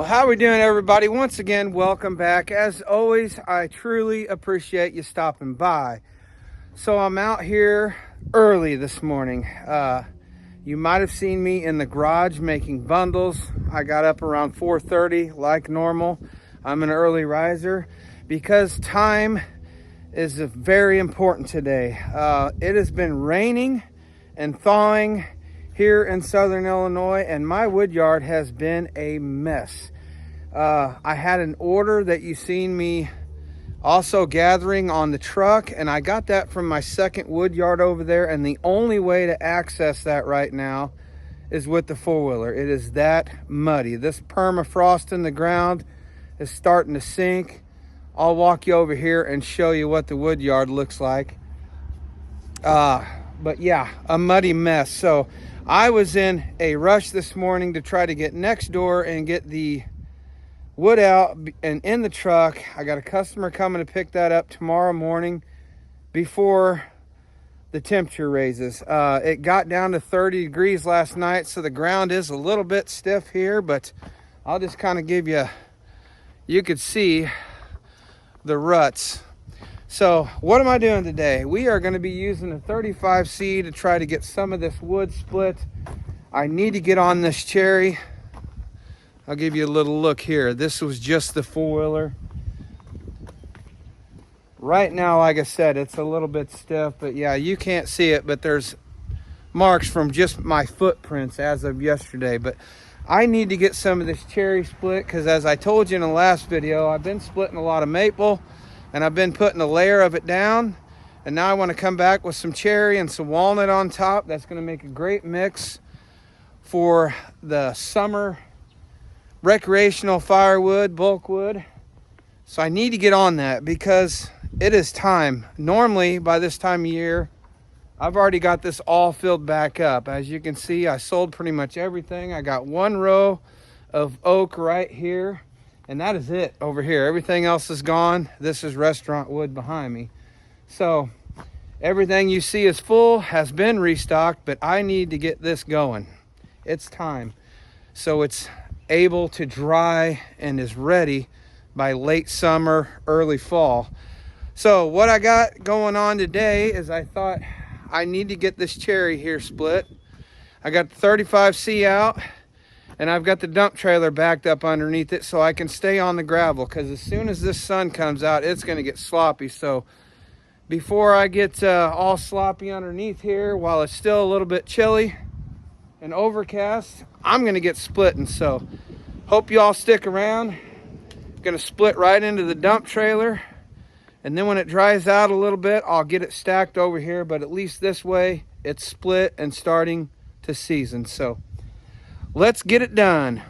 Well, how are we doing, everybody? Once again, welcome back. As always, I truly appreciate you stopping by. So I'm out here early this morning. You might have seen me in the garage making bundles. I got up around 4:30 like normal. I'm an early riser because time is very important today. It has been raining and thawing here in southern Illinois, and my wood yard has been a mess. I had an order that you seen me also gathering on the truck, and I got that from my second wood yard over there, and the only way to access that right now is with the four-wheeler. It is that muddy. This permafrost in the ground is starting to sink. I'll walk you over here and show you what the wood yard looks like. But yeah, a muddy mess. So I was in a rush this morning to try to get next door and get the wood out and in the truck. I got a customer coming to pick that up tomorrow morning before the temperature raises. It got down to 30 degrees last night, so the ground is a little bit stiff here, but I'll just kind of give you could see the ruts. So what am I doing today? We are going to be using a 35C to try to get some of this wood split. I need to get on this cherry. I'll give you a little look here. This was just the four-wheeler. Right now, like I said, it's a little bit stiff, but yeah, you can't see it, but there's marks from just my footprints as of yesterday. But I need to get some of this cherry split because, as I told you in the last video, I've been splitting a lot of maple and I've been putting a layer of it down, and now I want to come back with some cherry and some walnut on top. That's going to make a great mix for the summer recreational firewood, bulk wood. So I need to get on that because it is time. Normally by this time of year, I've already got this all filled back up. As you can see, I sold pretty much everything. I got one row of oak right here, and that is it over here. Everything else is gone. This is restaurant wood behind me. So everything you see is full, has been restocked, but I need to get this going. It's time. So it's able to dry and is ready by late summer, early fall. So what I got going on today is I thought I need to get this cherry here split. I got the 35C out, and I've got the dump trailer backed up underneath it so I can stay on the gravel, because as soon as this sun comes out, it's going to get sloppy. So before I get all sloppy underneath here, while it's still a little bit chilly and overcast, I'm going to get splitting. So hope you all stick around. I'm going to split right into the dump trailer, and then when it dries out a little bit, I'll get it stacked over here, but at least this way it's split and starting to season. So let's get it done.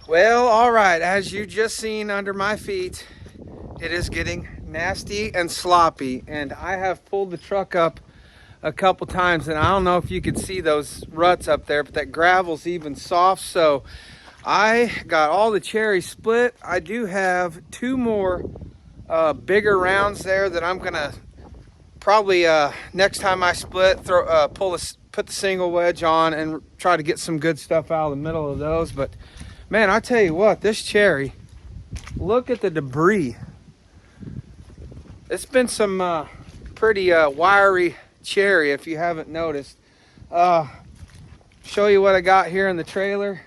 Well, all right, as you just seen under my feet, it is getting nasty and sloppy, and I have pulled the truck up a couple times, and I don't know if you could see those ruts up there, but that gravel's even soft. So I got all the cherry split. I do have two more bigger rounds there that I'm gonna probably next time I split, put the single wedge on and try to get some good stuff out of the middle of those. But man, I tell you what, this cherry, look at the debris. It's been some pretty wiry cherry, if you haven't noticed. Show you what I got here in the trailer.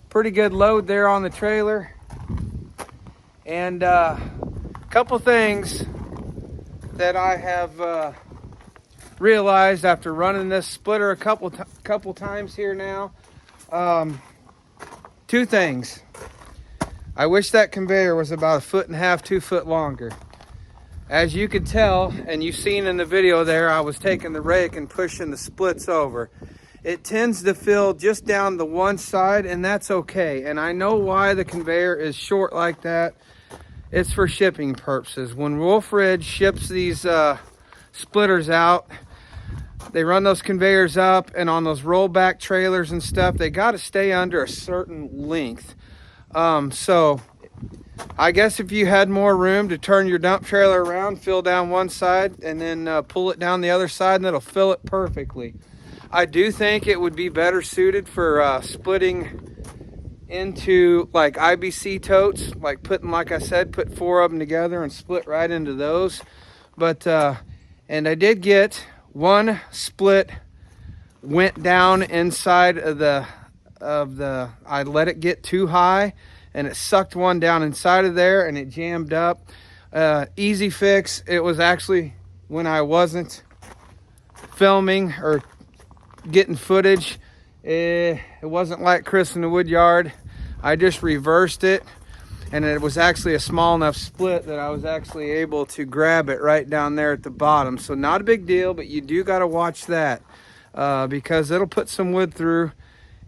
Pretty good load there on the trailer. And a couple things that I have realized after running this splitter a couple times here now. Two things. I wish that conveyor was about 1.5 feet, 2 foot longer. As you can tell, and you've seen in the video there, I was taking the rake and pushing the splits over. It tends to fill just down the one side, and that's okay. And I know why the conveyor is short like that. It's for shipping purposes. When Wolfe ships these splitters out, they run those conveyors up, and on those rollback trailers and stuff, they got to stay under a certain length. So I guess if you had more room to turn your dump trailer around, fill down one side, and then pull it down the other side, and it'll fill it perfectly. I do think it would be better suited for splitting into like IBC totes, like I said, put 4 of them together and split right into those. But and I did get one split went down inside of the I let it get too high, and it sucked one down inside of there, and it jammed up. Easy fix. It was actually when I wasn't filming or getting footage. It wasn't like Chris in the woodyard. I just reversed it, and it was actually a small enough split that I was actually able to grab it right down there at the bottom. So not a big deal, but you do got to watch that because it'll put some wood through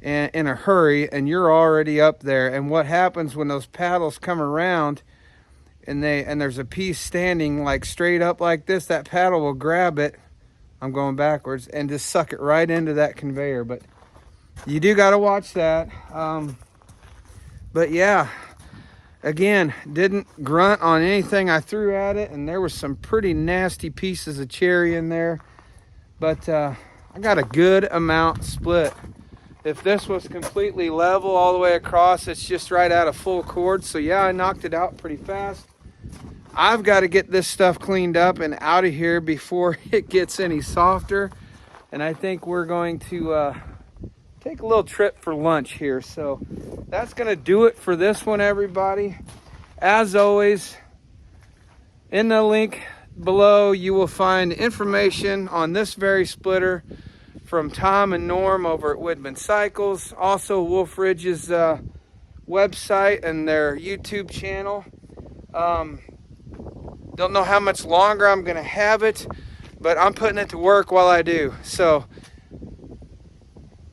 in a hurry, and you're already up there. And what happens when those paddles come around and there's a piece standing like straight up like this, that paddle will grab it, I'm going backwards, and just suck it right into that conveyor. But you do got to watch that. But yeah, again, didn't grunt on anything I threw at it, and there was some pretty nasty pieces of cherry in there. But I got a good amount split. If this was completely level all the way across, it's just right out of full cord. So yeah, I knocked it out pretty fast. I've got to get this stuff cleaned up and out of here before it gets any softer. And I think we're going to take a little trip for lunch here. So that's going to do it for this one, everybody. As always, in the link below, you will find information on this very splitter from Tom and Norm over at Widman Cycles. Also, Wolfe Ridge's website and their YouTube channel. Don't know how much longer I'm going to have it, but I'm putting it to work while I do. So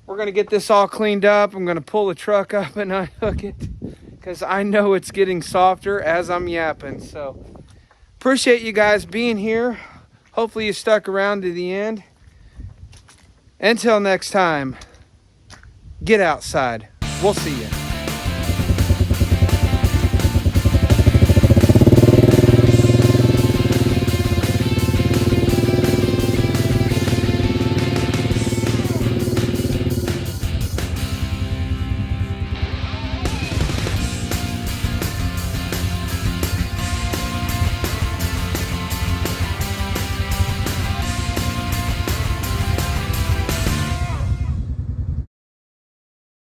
we're going to get this all cleaned up. I'm going to pull the truck up and unhook it because I know it's getting softer as I'm yapping. So appreciate you guys being here. Hopefully you stuck around to the end. Until next time, get outside. We'll see you.